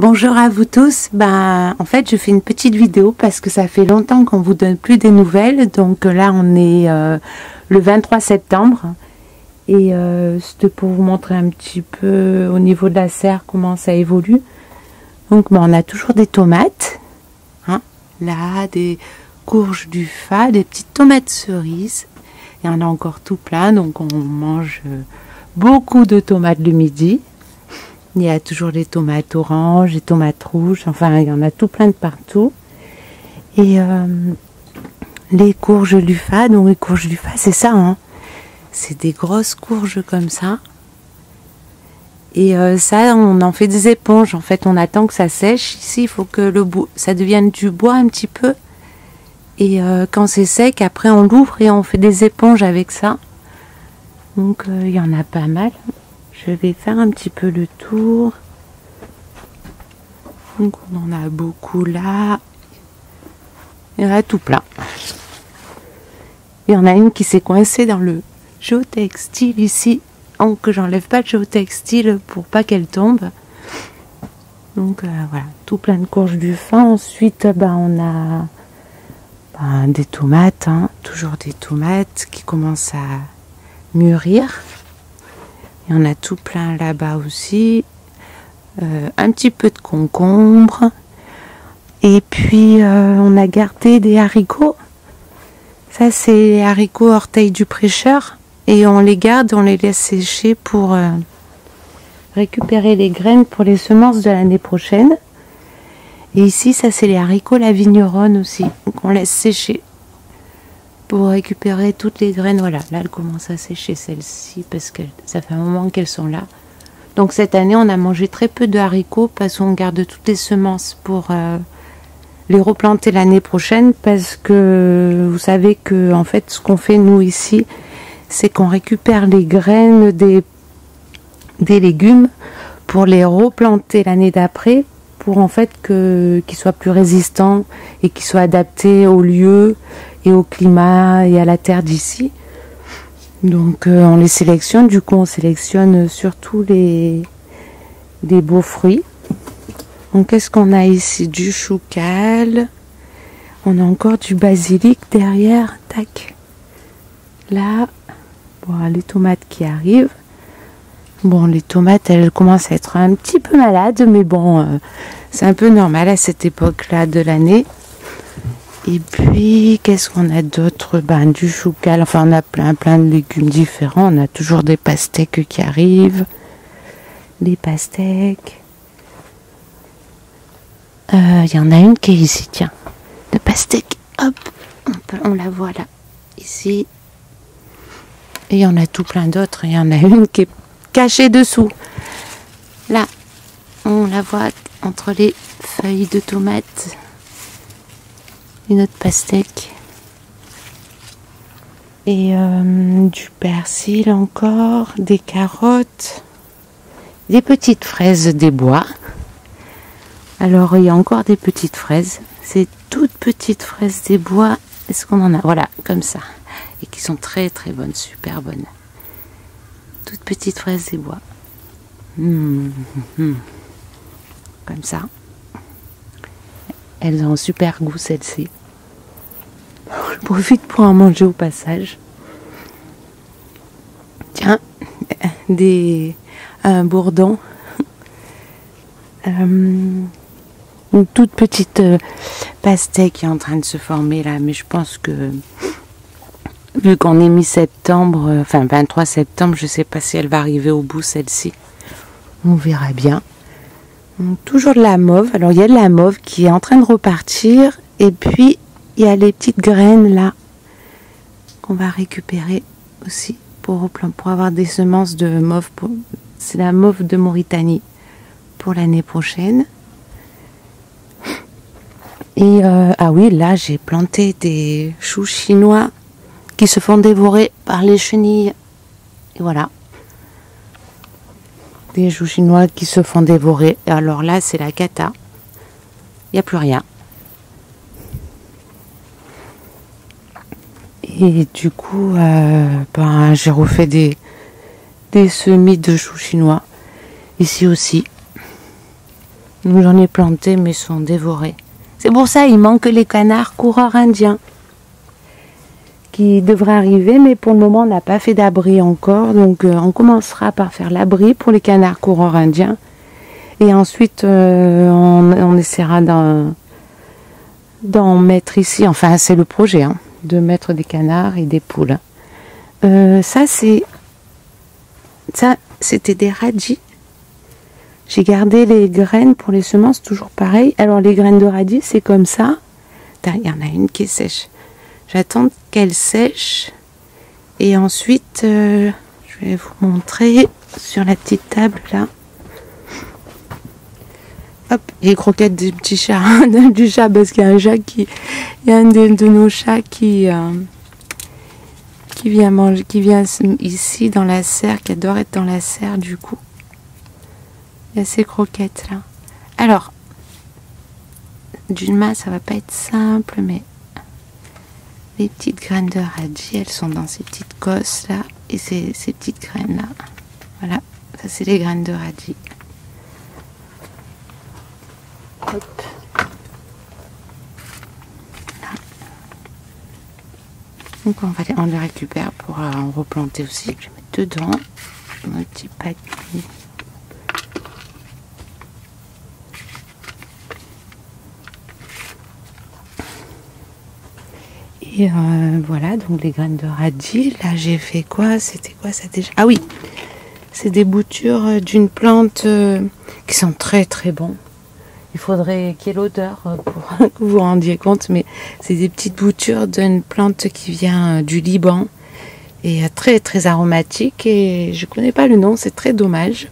Bonjour à vous tous. En fait, je fais une petite vidéo parce que ça fait longtemps qu'on vous donne plus des nouvelles. Donc là, on est le 23 septembre. Et c'était pour vous montrer un petit peu au niveau de la serre comment ça évolue. Donc, on a toujours des tomates. Hein, là, des courges du Fa, des petites tomates cerises. Il y en a encore tout plein. Donc, on mange beaucoup de tomates le midi. Il y a toujours les tomates oranges, les tomates rouges, enfin il y en a tout plein de partout. Et les courges du Fa, donc les courges du Fa, c'est ça, hein. C'est des grosses courges comme ça. Et ça, on en fait des éponges. En fait, on attend que ça sèche. Ici, il faut que ça devienne du bois un petit peu. Et quand c'est sec, après on l'ouvre et on fait des éponges avec ça. Donc il y en a pas mal. Je vais faire un petit peu le tour. Donc on en a beaucoup là. Il y en a tout plein. Il y en a une qui s'est coincée dans le géotextile ici. Donc j'enlève pas le géotextile pour pas qu'elle tombe. Donc voilà, tout plein de courges du Fa. Ensuite on a des tomates, hein, toujours des tomates qui commencent à mûrir. Il y en a tout plein là-bas aussi. Un petit peu de concombre. Et puis, on a gardé des haricots. Ça, c'est les haricots orteils du prêcheur. Et on les garde, on les laisse sécher pour récupérer les graines pour les semences de l'année prochaine. Et ici, ça, c'est les haricots la vigneronne aussi. Donc, on laisse sécher pour récupérer toutes les graines. Voilà, là elles commencent à sécher celles-ci parce que ça fait un moment qu'elles sont là. Donc cette année on a mangé très peu de haricots parce qu'on garde toutes les semences pour les replanter l'année prochaine, parce que vous savez que en fait ce qu'on fait nous ici, c'est qu'on récupère les graines des légumes pour les replanter l'année d'après, pour en fait qu'ils soient plus résistants et qu'ils soient adaptés au lieu et au climat et à la terre d'ici. Donc on les sélectionne, du coup on sélectionne surtout les beaux fruits. Donc qu'est-ce qu'on a ici? Du choucal. On a encore du basilic derrière. Tac. Là, les tomates qui arrivent. Bon, les tomates, elles commencent à être un petit peu malades, mais bon, c'est un peu normal à cette époque-là de l'année. Et puis, qu'est-ce qu'on a d'autre? Du choucal, enfin on a plein de légumes différents. On a toujours des pastèques qui arrivent. Des pastèques. Il y en a une qui est ici, tiens. De pastèque, hop, on la voit là, ici. Et il y en a tout plein d'autres. Il y en a une qui est cachée dessous. Là, on la voit entre les feuilles de tomates. Une autre pastèque. Et du persil encore, des carottes, des petites fraises des bois. Alors il y a encore des petites fraises, ces toutes petites fraises des bois. Est-ce qu'on en a? Voilà, comme ça. Et qui sont très très bonnes, super bonnes. Toutes petites fraises des bois. Comme ça. Elles ont un super goût, celles-ci. Je profite pour en manger au passage. Tiens, un bourdon. Une toute petite pastèque qui est en train de se former là, mais je pense que vu qu'on est mi-septembre, 23 septembre, je ne sais pas si elle va arriver au bout, celle-ci. On verra bien. Donc, toujours de la mauve. Alors il y a de la mauve qui est en train de repartir, et puis il y a les petites graines là qu'on va récupérer aussi pour avoir des semences de mauve. C'est la mauve de Mauritanie pour l'année prochaine. Et ah oui, là j'ai planté des choux chinois qui se font dévorer par les chenilles. Et voilà. Des choux chinois qui se font dévorer. Et alors là, c'est la cata. Il n'y a plus rien. Et du coup, j'ai refait des semis de choux chinois. Ici aussi. Donc j'en ai planté, mais ils sont dévorés. C'est pour ça il manque les canards coureurs indiens qui devraient arriver, mais pour le moment on n'a pas fait d'abri encore. Donc on commencera par faire l'abri pour les canards coureurs indiens. Et ensuite on essaiera d'en mettre ici. Enfin c'est le projet, hein, de mettre des canards et des poules. Ça c'était des radis. J'ai gardé les graines pour les semences, toujours pareil. Alors les graines de radis, c'est comme ça. Il y en a une qui est sèche. J'attends qu'elle sèche. Et ensuite, je vais vous montrer sur la petite table là. Hop, les croquettes du petit chat, du chat, parce qu'il y a un chat il y a un de nos chats qui vient manger, qui vient ici dans la serre, qui adore être dans la serre du coup. Il y a ces croquettes là. Alors, d'une main, ça va pas être simple, mais les petites graines de radis, elles sont dans ces petites cosses là, et ces petites graines là. Voilà, ça c'est les graines de radis. Hop. Là. Donc on les récupère pour en replanter aussi. Je vais mettre dedans un petit paquet. Et voilà, donc les graines de radis. Là, j'ai fait quoi? C'était quoi ça déjà? Ah oui, c'est des boutures d'une plante qui sont très très bons. Il faudrait qu'il y ait l'odeur pour que vous vous rendiez compte, mais c'est des petites boutures d'une plante qui vient du Liban et très très aromatique. Et je connais pas le nom, c'est très dommage.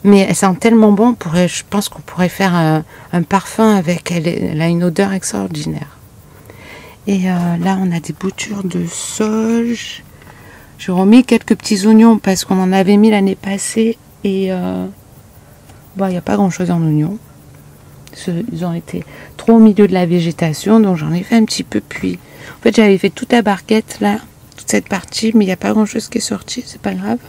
Mais elles sont tellement bon, je pense qu'on pourrait faire un parfum avec. Elle a une odeur extraordinaire. Et là, on a des boutures de sauge. J'ai remis quelques petits oignons parce qu'on en avait mis l'année passée. Et il n'y a pas grand-chose en oignons. Ils ont été trop au milieu de la végétation, donc j'en ai fait un petit peu. Puis, en fait, j'avais fait toute la barquette, là, toute cette partie, mais il n'y a pas grand-chose qui est sorti, c'est pas grave.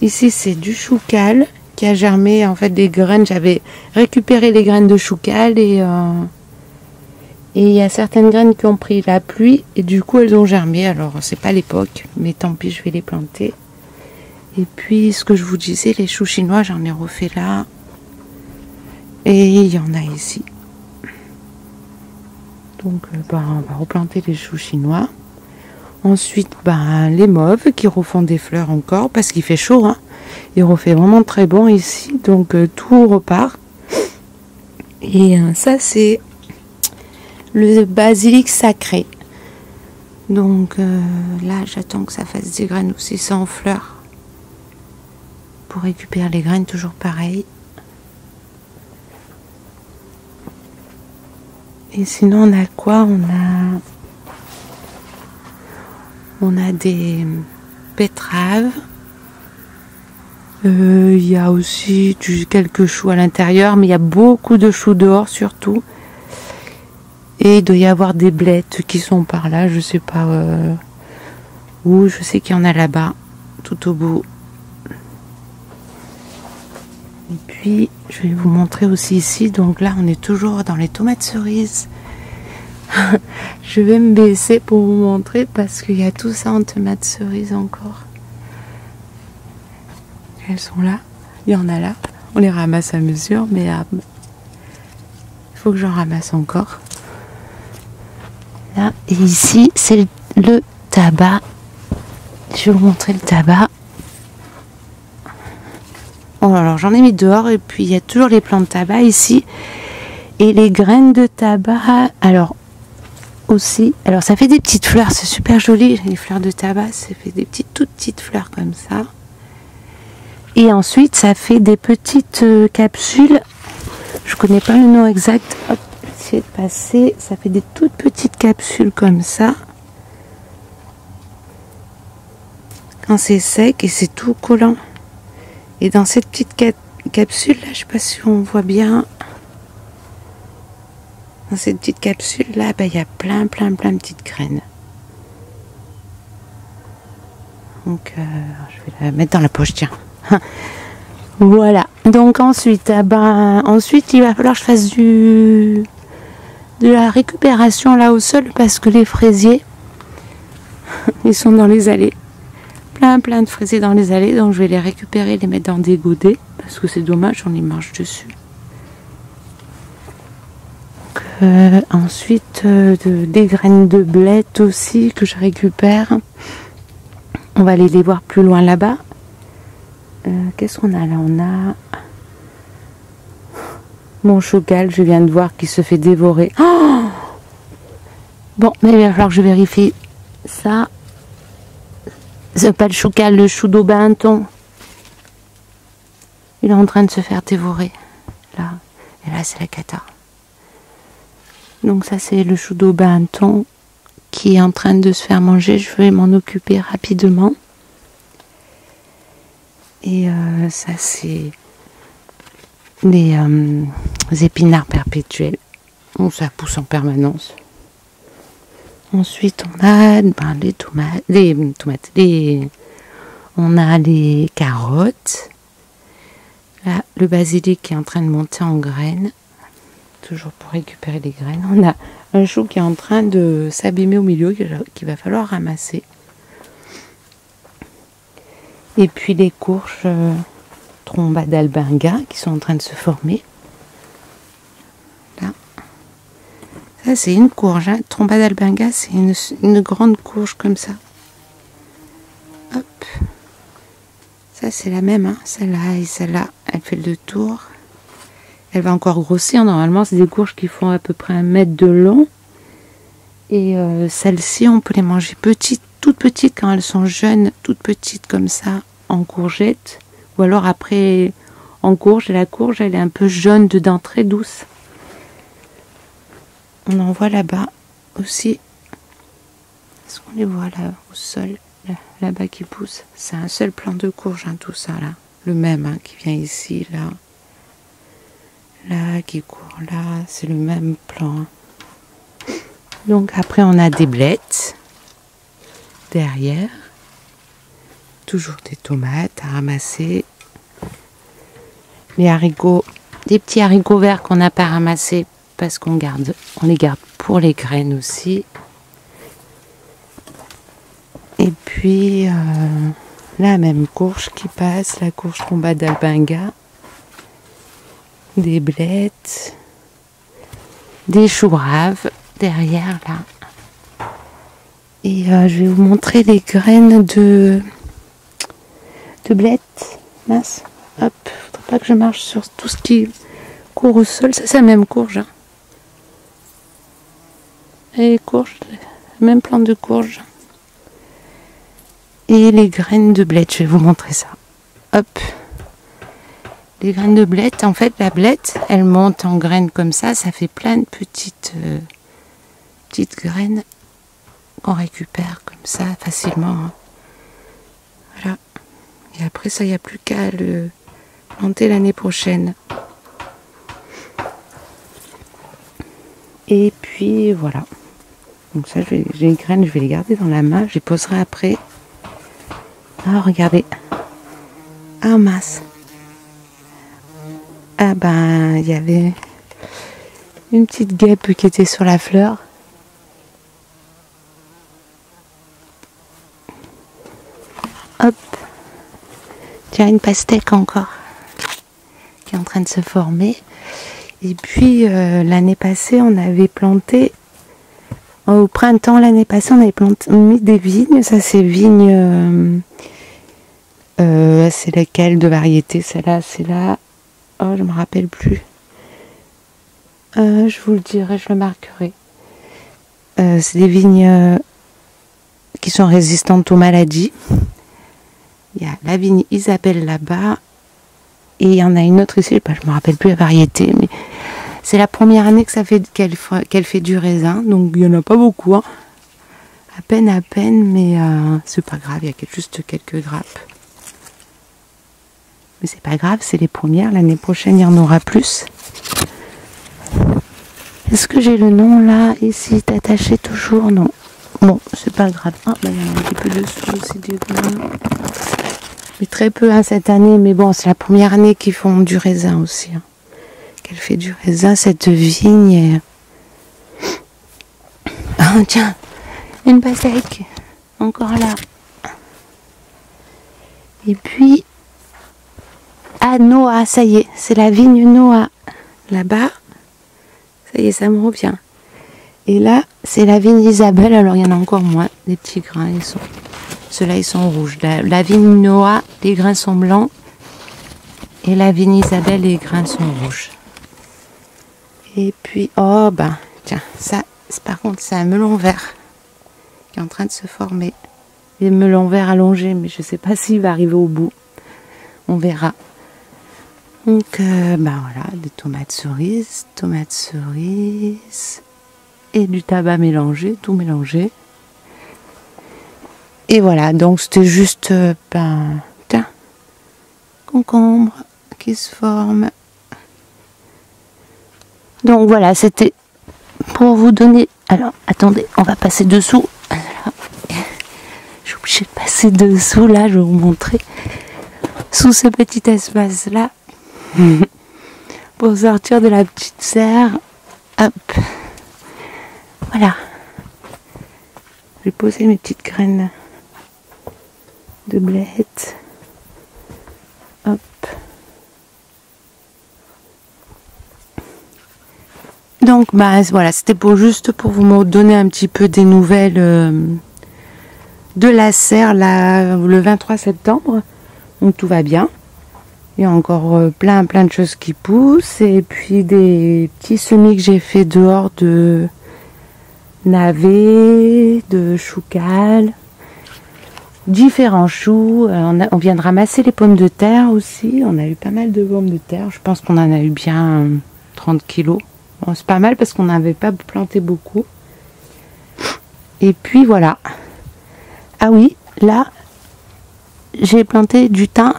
Ici, c'est du choucal qui a germé, en fait, des graines. J'avais récupéré les graines de choucal et il y a certaines graines qui ont pris la pluie et du coup elles ont germé. Alors c'est pas l'époque, mais tant pis, je vais les planter. Et puis ce que je vous disais, les choux chinois, j'en ai refait là. Et il y en a ici. Donc on va replanter les choux chinois. Ensuite les mauves qui refont des fleurs encore parce qu'il fait chaud. Hein. Il refait vraiment très bon ici. Donc tout repart. Et ça c'est le basilic sacré. Donc là j'attends que ça fasse des graines aussi sans fleurs pour récupérer les graines, toujours pareil. Et sinon on a quoi? On a des betteraves. Il y a aussi quelques choux à l'intérieur, mais il y a beaucoup de choux dehors surtout. Et il doit y avoir des blettes qui sont par là, je sais pas où, je sais qu'il y en a là-bas, tout au bout. Et puis, je vais vous montrer aussi ici, donc là on est toujours dans les tomates cerises. Je vais me baisser pour vous montrer parce qu'il y a tout ça en tomates cerises encore. Elles sont là, il y en a là, on les ramasse à mesure, mais il faut que j'en ramasse encore. Là, et ici, c'est le tabac. Je vais vous montrer le tabac. Bon, alors j'en ai mis dehors et puis il y a toujours les plants de tabac ici. Et les graines de tabac, alors aussi, alors ça fait des petites fleurs, c'est super joli, les fleurs de tabac, ça fait des toutes petites fleurs comme ça. Et ensuite, ça fait des petites capsules. Je connais pas le nom exact. Hop. De passer, ça fait des toutes petites capsules comme ça quand c'est sec et c'est tout collant. Et dans cette petite capsule là, je sais pas si on voit bien, dans cette petite capsule là, il y a plein de petites graines. Donc je vais la mettre dans la poche, tiens. Voilà. Donc ensuite, ensuite il va falloir que je fasse de la récupération là au sol parce que les fraisiers, ils sont dans les allées. Plein de fraisiers dans les allées, donc je vais les récupérer, les mettre dans des godets parce que c'est dommage, on y marche dessus. Ensuite, des graines de blettes aussi que je récupère. On va aller les voir plus loin là-bas. Qu'est-ce qu'on a là? On a mon chocal, je viens de voir, qui se fait dévorer. Oh, bon, mais il va falloir que je vérifie ça. C'est pas le chocal, le chou d'Aubenton. Il est en train de se faire dévorer. Là. Et là, c'est la cata. Donc ça, c'est le chou d'Aubenton qui est en train de se faire manger. Je vais m'en occuper rapidement. Et ça, c'est des épinards perpétuels. Donc ça pousse en permanence. Ensuite, on a les tomates, on a les carottes. Là, le basilic qui est en train de monter en graines. Toujours pour récupérer les graines. On a un chou qui est en train de s'abîmer au milieu, qu'il va falloir ramasser. Et puis les courges tromba d'Albinga qui sont en train de se former. Là. Ça, c'est une courge. Hein. Tromba d'Albinga, c'est une grande courge comme ça. Hop. Ça, c'est la même. Hein. Celle-là et celle-là, elle fait le tour. Elle va encore grossir. Normalement, c'est des courges qui font à peu près 1 mètre de long. Et celles-ci, on peut les manger petites, toutes petites quand elles sont jeunes, toutes petites comme ça, en courgettes. Ou alors après, en courge. Et la courge, elle est un peu jaune dedans, très douce. On en voit là-bas aussi. Est-ce qu'on les voit là, au sol, là-bas qui pousse? C'est un seul plant de courge, hein, tout ça, là. Le même, hein, qui vient ici, là. Là, qui court là, c'est le même plan. Donc après on a des blettes derrière, toujours des tomates à ramasser, les haricots, des petits haricots verts qu'on n'a pas ramassés parce on les garde pour les graines aussi. Et puis la même courge qui passe, la courge tromba d'Albinga. Des blettes, des choux braves derrière là. Et je vais vous montrer les graines de blettes. Mince, hop, faudrait pas que je marche sur tout ce qui court au sol. Ça, c'est la même courge. Hein. Et les courges, même plante de courge. Et les graines de blettes, je vais vous montrer ça. Hop. Les graines de blettes, en fait, la blette, elle monte en graines comme ça fait plein de petites graines qu'on récupère comme ça facilement. Hein. Voilà. Et après ça, il n'y a plus qu'à le planter l'année prochaine. Et puis voilà. Donc ça, j'ai les graines, je vais les garder dans la main, je les poserai après. Ah, regardez. Ah mince. Ah ben, il y avait une petite guêpe qui était sur la fleur. Hop. Tiens, une pastèque encore qui est en train de se former. Et puis l'année passée, on avait planté, au printemps l'année passée, on avait mis des vignes. Ça, c'est vignes, c'est laquelle de variété? Celle-là, c'est là. Oh, je me rappelle plus. Je vous le dirai, je le marquerai. C'est des vignes qui sont résistantes aux maladies. Il y a la vigne Isabelle là-bas. Et il y en a une autre ici, je me rappelle plus la variété. Mais c'est la première année que qu'elle fait du raisin. Donc il n'y en a pas beaucoup. Hein. À peine, mais c'est pas grave, il y a juste quelques grappes. Mais c'est pas grave, c'est les premières. L'année prochaine, il y en aura plus. Est-ce que j'ai le nom là, ici, attaché toujours? Non. Bon, c'est pas grave. Ah, bah il y en a un petit peu dessous aussi du grain. Mais très peu hein, cette année, mais bon, c'est la première année qu'ils font du raisin aussi. Hein. Qu'elle fait du raisin, cette vigne. Ah, tiens, une pastèque, encore là. Et puis, ah, Noah, ça y est, c'est la vigne Noah. Là-bas, ça y est, ça me revient. Et là, c'est la vigne Isabelle, alors il y en a encore moins, des petits grains, ceux-là ils sont rouges. La vigne Noah, les grains sont blancs. Et la vigne Isabelle, les grains sont rouges. Et puis, oh ben, tiens, ça, par contre, c'est un melon vert qui est en train de se former. Les melons verts allongés, mais je ne sais pas s'il va arriver au bout. On verra. Donc, ben voilà, des tomates cerises et du tabac mélangé, tout mélangé. Et voilà, donc c'était juste, ben, tiens, concombre qui se forme. Donc voilà, c'était pour vous donner... Alors, attendez, on va passer dessous. Je suis obligée de passer dessous, là, je vais vous montrer. Sous ce petit espace-là. Pour sortir de la petite serre. Hop. Voilà. Je vais poser mes petites graines de blettes. Hop. Donc bah voilà, c'était juste pour vous donner un petit peu des nouvelles de la serre là, le 23 septembre. Donc tout va bien. Il y a encore plein de choses qui poussent. Et puis des petits semis que j'ai fait dehors de navets, de choucales, différents choux. On vient de ramasser les pommes de terre aussi. On a eu pas mal de pommes de terre. Je pense qu'on en a eu bien 30 kilos. Bon, c'est pas mal parce qu'on n'avait pas planté beaucoup. Et puis voilà. Ah oui, là, j'ai planté du thym.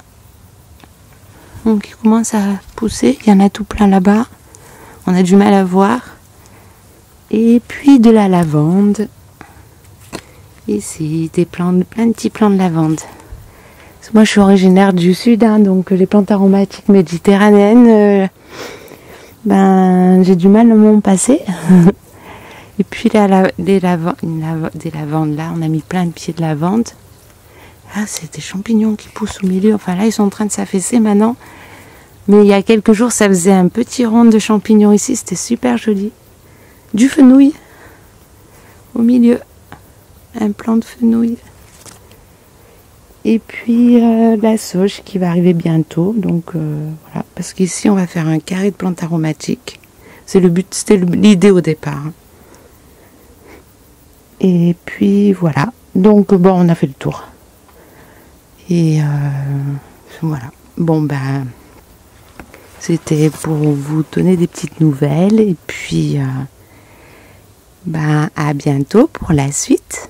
Donc il commence à pousser. Il y en a tout plein là-bas. On a du mal à voir. Et puis de la lavande. Ici, plein de petits plants de lavande. Moi, je suis originaire du sud, hein, donc les plantes aromatiques méditerranéennes... ben, j'ai du mal à m'en passer. Et puis des lavandes là, on a mis plein de pieds de lavande. Ah, c'est des champignons qui poussent au milieu. Enfin là, ils sont en train de s'affaisser maintenant. Mais il y a quelques jours, ça faisait un petit rond de champignons ici. C'était super joli. Du fenouil au milieu. Un plant de fenouil. Et puis la sauge qui va arriver bientôt. Donc voilà, parce qu'ici on va faire un carré de plantes aromatiques. C'est le but, c'était l'idée au départ. Et puis voilà. Donc bon, on a fait le tour. Et voilà. Bon ben, c'était pour vous donner des petites nouvelles. Et puis ben à bientôt pour la suite.